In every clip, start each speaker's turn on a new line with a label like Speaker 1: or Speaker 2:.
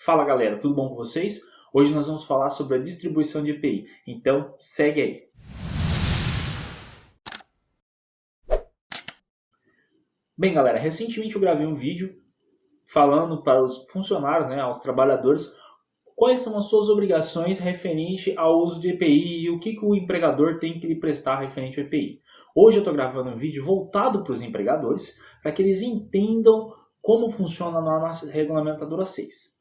Speaker 1: Fala galera, tudo bom com vocês? Hoje nós vamos falar sobre a distribuição de EPI, então segue aí. Bem galera, recentemente eu gravei um vídeo falando para os funcionários, aos trabalhadores, quais são as suas obrigações referente ao uso de EPI e o que o empregador tem que lhe prestar referente ao EPI. Hoje eu estou gravando um vídeo voltado para os empregadores, para que eles entendam como funciona a norma regulamentadora 6.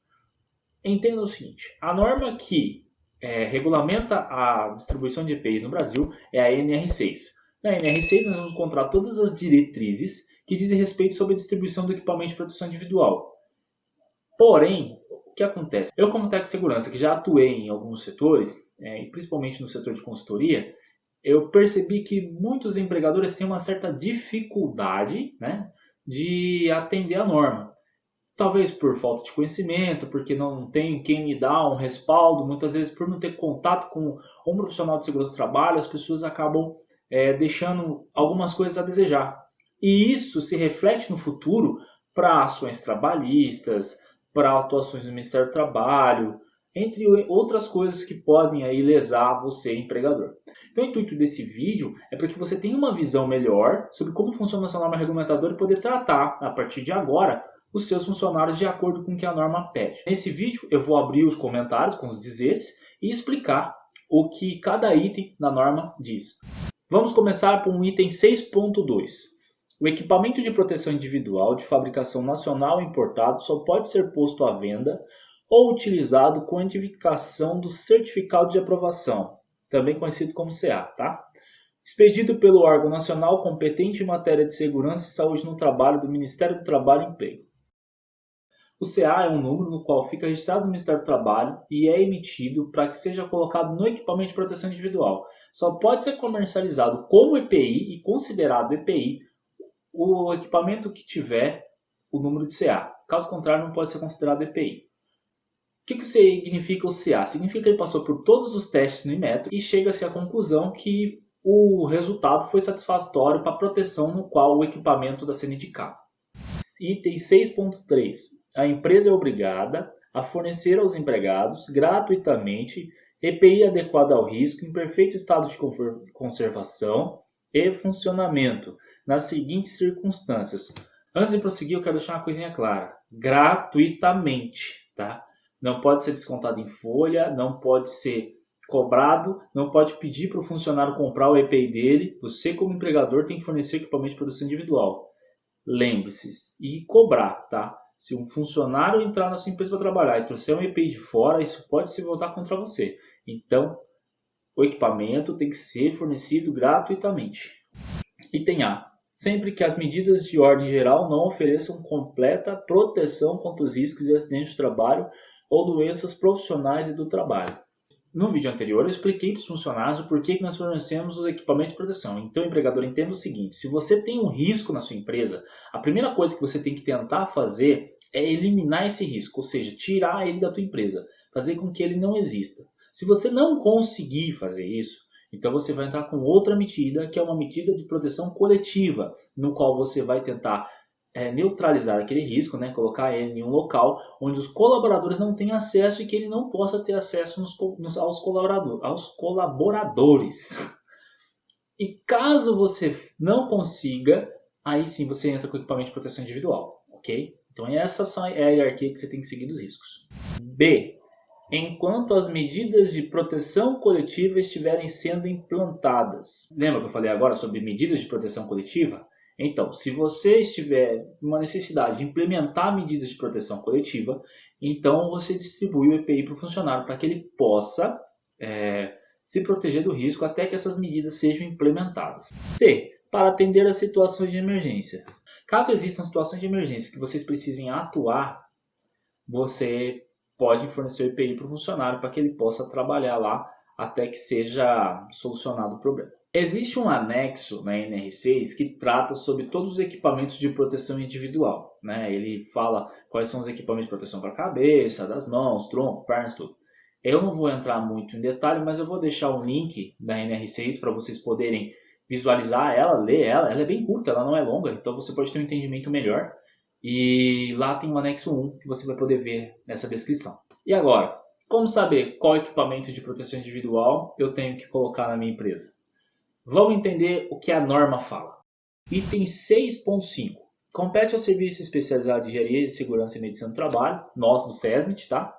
Speaker 1: Entenda o seguinte, a norma que regulamenta a distribuição de EPIs no Brasil é a NR6. Na NR6 nós vamos encontrar todas as diretrizes que dizem respeito sobre a distribuição do equipamento de proteção individual. Porém, o que acontece? Eu como técnico de segurança, que já atuei em alguns setores, e principalmente no setor de consultoria, eu percebi que muitos empregadores têm uma certa dificuldade, de atender a norma. Talvez por falta de conhecimento, porque não tem quem me dá um respaldo, muitas vezes por não ter contato com um profissional de segurança do trabalho, as pessoas acabam deixando algumas coisas a desejar. E isso se reflete no futuro para ações trabalhistas, para atuações no Ministério do Trabalho, entre outras coisas que podem aí lesar você, empregador. Então o intuito desse vídeo é para que você tenha uma visão melhor sobre como funciona a sua norma regulamentadora e poder tratar, a partir de agora, os seus funcionários de acordo com o que a norma pede. Nesse vídeo eu vou abrir os comentários com os dizeres e explicar o que cada item da norma diz. Vamos começar por um item 6.2. O equipamento de proteção individual de fabricação nacional importado só pode ser posto à venda ou utilizado com identificação do certificado de aprovação, também conhecido como CA, tá? Expedido pelo órgão nacional competente em matéria de segurança e saúde no trabalho do Ministério do Trabalho e Emprego. O CA é um número no qual fica registrado no Ministério do Trabalho e é emitido para que seja colocado no equipamento de proteção individual. Só pode ser comercializado como EPI e considerado EPI o equipamento que tiver o número de CA. Caso contrário, não pode ser considerado EPI. O que significa o CA? Significa que ele passou por todos os testes no Inmetro e chega-se à conclusão que o resultado foi satisfatório para a proteção no qual o equipamento está sendo indicado. Item 6.3. A empresa é obrigada a fornecer aos empregados gratuitamente EPI adequado ao risco em perfeito estado de conservação e funcionamento nas seguintes circunstâncias. Antes de prosseguir, eu quero deixar uma coisinha clara. Gratuitamente, tá? Não pode ser descontado em folha, não pode ser cobrado, não pode pedir para o funcionário comprar o EPI dele. Você, como empregador, tem que fornecer equipamento de proteção individual. Lembre-se, e cobrar, tá? Se um funcionário entrar na sua empresa para trabalhar e trouxer um EPI de fora, isso pode se voltar contra você. Então, o equipamento tem que ser fornecido gratuitamente. Item A. Sempre que as medidas de ordem geral não ofereçam completa proteção contra os riscos de acidentes de trabalho ou doenças profissionais e do trabalho. No vídeo anterior eu expliquei para os funcionários o porquê que nós fornecemos o equipamento de proteção. Então o empregador entenda o seguinte, se você tem um risco na sua empresa, a primeira coisa que você tem que tentar fazer é eliminar esse risco, ou seja, tirar ele da tua empresa, fazer com que ele não exista. Se você não conseguir fazer isso, então você vai entrar com outra medida, que é uma medida de proteção coletiva, no qual você vai tentar neutralizar aquele risco, colocar ele em um local onde os colaboradores não têm acesso e que ele não possa ter acesso aos colaboradores. E caso você não consiga, aí sim você entra com o equipamento de proteção individual, ok? Então essa é a hierarquia que você tem que seguir dos riscos. B. Enquanto as medidas de proteção coletiva estiverem sendo implantadas. Lembra que eu falei agora sobre medidas de proteção coletiva? Então, se você estiver uma necessidade de implementar medidas de proteção coletiva, então você distribui o EPI para o funcionário para que ele possa se proteger do risco até que essas medidas sejam implementadas. C. Para atender as situações de emergência. Caso existam situações de emergência que vocês precisem atuar, você pode fornecer o EPI para o funcionário para que ele possa trabalhar lá até que seja solucionado o problema. Existe um anexo na NR6 que trata sobre todos os equipamentos de proteção individual. Ele fala quais são os equipamentos de proteção para a cabeça, das mãos, tronco, pernas, tudo. Eu não vou entrar muito em detalhe, mas eu vou deixar um link da NR6 para vocês poderem visualizar ela, ler ela. Ela é bem curta, ela não é longa, então você pode ter um entendimento melhor. E lá tem o anexo 1 que você vai poder ver nessa descrição. E agora, como saber qual equipamento de proteção individual eu tenho que colocar na minha empresa? Vamos entender o que a norma fala. Item 6.5. Compete ao Serviço Especializado de Engenharia de Segurança e Medicina do Trabalho, nós do SESMIT, tá?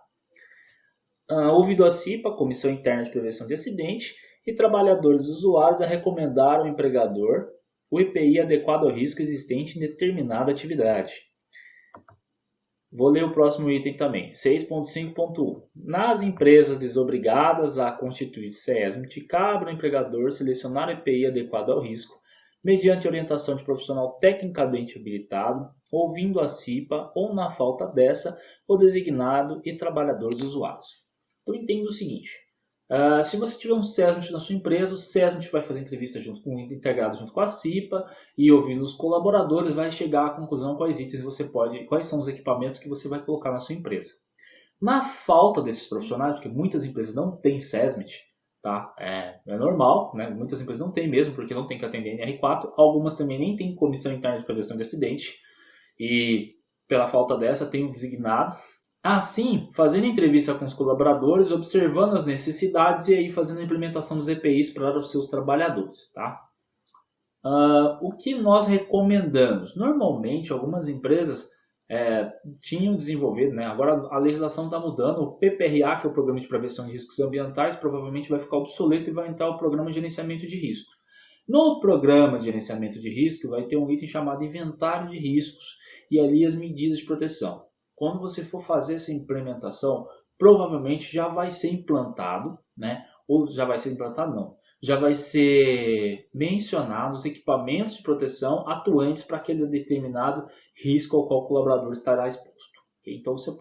Speaker 1: Ouvido a CIPA, Comissão Interna de Prevenção de Acidente, e trabalhadores e usuários a recomendar ao empregador o EPI adequado ao risco existente em determinada atividade. Vou ler o próximo item também, 6.5.1. Nas empresas desobrigadas a constituir SESMIT, cabe ao empregador selecionar o EPI adequado ao risco, mediante orientação de profissional tecnicamente habilitado, ouvindo a CIPA ou, na falta dessa, o designado e trabalhadores usuários. Então, entenda o seguinte. Se você tiver um SESMIT na sua empresa, o SESMIT vai fazer entrevista integrado junto com a CIPA e ouvindo os colaboradores vai chegar à conclusão quais são os equipamentos que você vai colocar na sua empresa. Na falta desses profissionais, porque muitas empresas não têm SESMIT, tá? É normal, né? Muitas empresas não têm mesmo, porque não tem que atender NR4, algumas também nem têm comissão interna de prevenção de acidente e pela falta dessa tem o designado. Assim, fazendo entrevista com os colaboradores, observando as necessidades e aí fazendo a implementação dos EPIs para os seus trabalhadores, tá? O que nós recomendamos? Normalmente, algumas empresas tinham desenvolvido, né? Agora a legislação está mudando, o PPRA, que é o Programa de Prevenção de Riscos Ambientais, provavelmente vai ficar obsoleto e vai entrar o Programa de Gerenciamento de Risco. No Programa de Gerenciamento de Risco vai ter um item chamado Inventário de Riscos e ali as medidas de proteção. Quando você for fazer essa implementação, provavelmente já vai ser implantado, né? Ou já vai ser implantado, não. Já vai ser mencionado os equipamentos de proteção atuantes para aquele determinado risco ao qual o colaborador estará exposto. Okay? Então você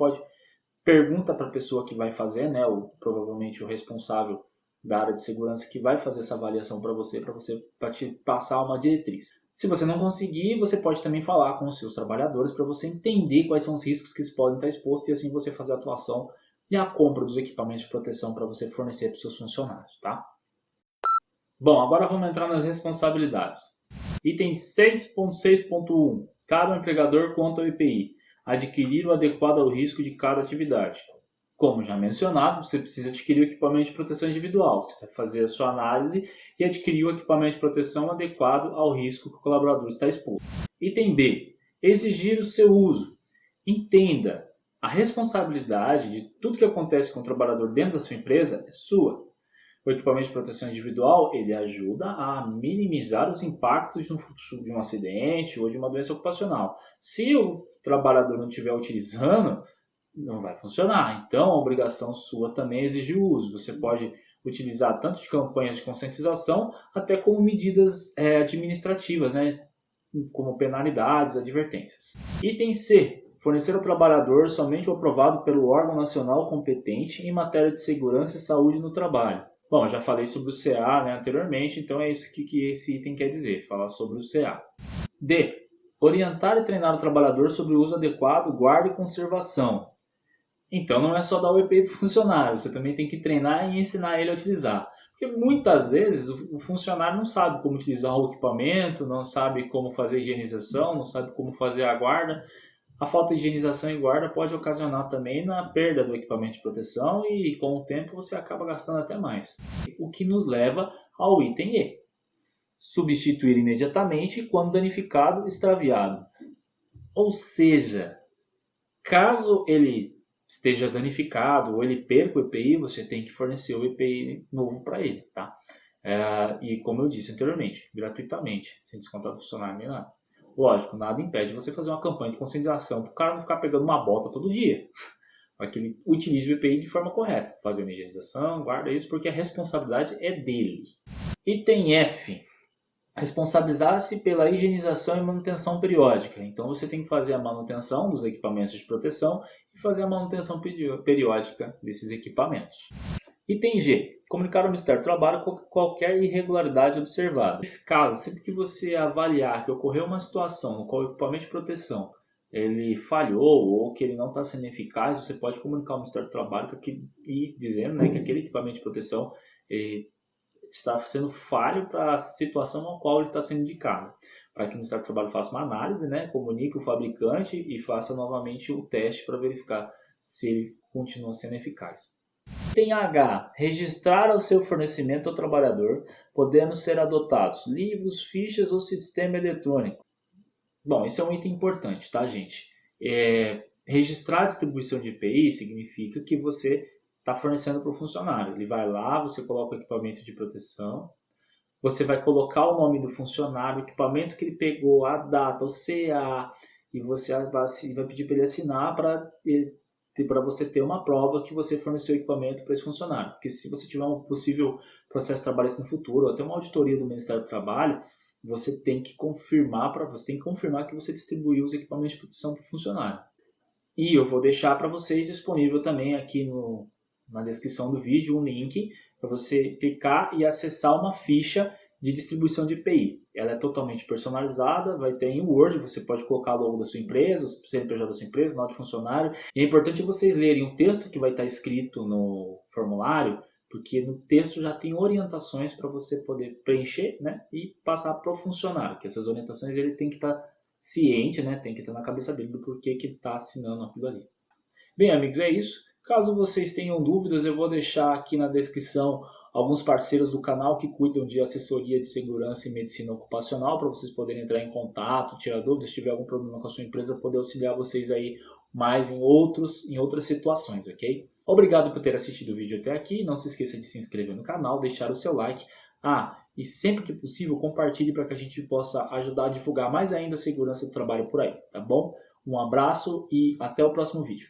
Speaker 1: pergunta para a pessoa que vai fazer, né? Provavelmente o responsável da área de segurança que vai fazer essa avaliação para você te passar uma diretriz. Se você não conseguir, você pode também falar com os seus trabalhadores para você entender quais são os riscos que eles podem estar expostos e assim você fazer a atuação e a compra dos equipamentos de proteção para você fornecer para os seus funcionários, tá? Bom, agora vamos entrar nas responsabilidades. Item 6.6.1. Cabe ao empregador quanto ao EPI adquirir o adequado ao risco de cada atividade. Como já mencionado, você precisa adquirir o equipamento de proteção individual. Você vai fazer a sua análise e adquirir o equipamento de proteção adequado ao risco que o colaborador está exposto. Item B. Exigir o seu uso. Entenda, a responsabilidade de tudo que acontece com o trabalhador dentro da sua empresa é sua. O equipamento de proteção individual, ele ajuda a minimizar os impactos de um acidente ou de uma doença ocupacional. Se o trabalhador não estiver utilizando, não vai funcionar. Então, a obrigação sua também é exigir o uso. Você pode utilizar tanto de campanhas de conscientização, até como medidas administrativas, né? Como penalidades, advertências. Item C. Fornecer ao trabalhador somente o aprovado pelo órgão nacional competente em matéria de segurança e saúde no trabalho. Bom, já falei sobre o CA, né, anteriormente, então é isso que esse item quer dizer, falar sobre o CA. D. Orientar e treinar o trabalhador sobre o uso adequado, guarda e conservação. Então não é só dar o EPI para o funcionário, você também tem que treinar e ensinar ele a utilizar. Porque muitas vezes o funcionário não sabe como utilizar o equipamento, não sabe como fazer a higienização, não sabe como fazer a guarda. A falta de higienização e guarda pode ocasionar também na perda do equipamento de proteção e com o tempo você acaba gastando até mais. O que nos leva ao item E. Substituir imediatamente quando danificado, extraviado. Ou seja, caso ele esteja danificado ou ele perca o EPI, você tem que fornecer o EPI novo para ele, tá? E como eu disse anteriormente, gratuitamente, sem descontar do funcionário nem nada. Lógico, nada impede você fazer uma campanha de conscientização para o cara não ficar pegando uma bota todo dia. Para que ele utilize o EPI de forma correta, fazendo higienização, guarda isso, porque a responsabilidade é dele. Item F. Responsabilizar-se pela higienização e manutenção periódica. Então você tem que fazer a manutenção dos equipamentos de proteção e fazer a manutenção periódica desses equipamentos. Item G. Comunicar ao Ministério do Trabalho qualquer irregularidade observada. Nesse caso, sempre que você avaliar que ocorreu uma situação no qual o equipamento de proteção ele falhou ou que ele não está sendo eficaz, você pode comunicar ao Ministério do Trabalho e dizendo, né, que aquele equipamento de proteção está sendo falho para a situação ao qual ele está sendo indicado. para que o Ministério do Trabalho faça uma análise, né, comunique o fabricante e faça novamente o teste para verificar se ele continua sendo eficaz. Item H. Registrar o seu fornecimento ao trabalhador, podendo ser adotados livros, fichas ou sistema eletrônico. Bom, isso é um item importante, tá, gente? Registrar a distribuição de EPI significa que você está fornecendo para o funcionário. Ele vai lá, você coloca o equipamento de proteção, você vai colocar o nome do funcionário, o equipamento que ele pegou, a data, o CA, e você vai pedir para ele assinar para você ter uma prova que você forneceu o equipamento para esse funcionário. Porque se você tiver um possível processo trabalhista no futuro, ou até uma auditoria do Ministério do Trabalho, você tem que confirmar que você distribuiu os equipamentos de proteção para o funcionário. E eu vou deixar para vocês disponível também aqui na descrição do vídeo um link para você clicar e acessar uma ficha de distribuição de EPI. Ela é totalmente personalizada, vai ter em Word, você pode colocar o logo da sua empresa, o CNPJ da sua empresa, o nome de funcionário. E é importante vocês lerem o texto que vai estar escrito no formulário, porque no texto já tem orientações para você poder preencher, né, e passar para o funcionário, que essas orientações ele tem que estar ciente, né, tem que estar na cabeça dele do porquê que ele está assinando aquilo ali. Bem, amigos, é isso. Caso vocês tenham dúvidas, eu vou deixar aqui na descrição alguns parceiros do canal que cuidam de assessoria de segurança e medicina ocupacional, para vocês poderem entrar em contato, tirar dúvidas, se tiver algum problema com a sua empresa, poder auxiliar vocês aí mais em outras situações, ok? Obrigado por ter assistido o vídeo até aqui. Não se esqueça de se inscrever no canal, deixar o seu like. E sempre que possível, compartilhe para que a gente possa ajudar a divulgar mais ainda a segurança do trabalho por aí, tá bom? Um abraço e até o próximo vídeo.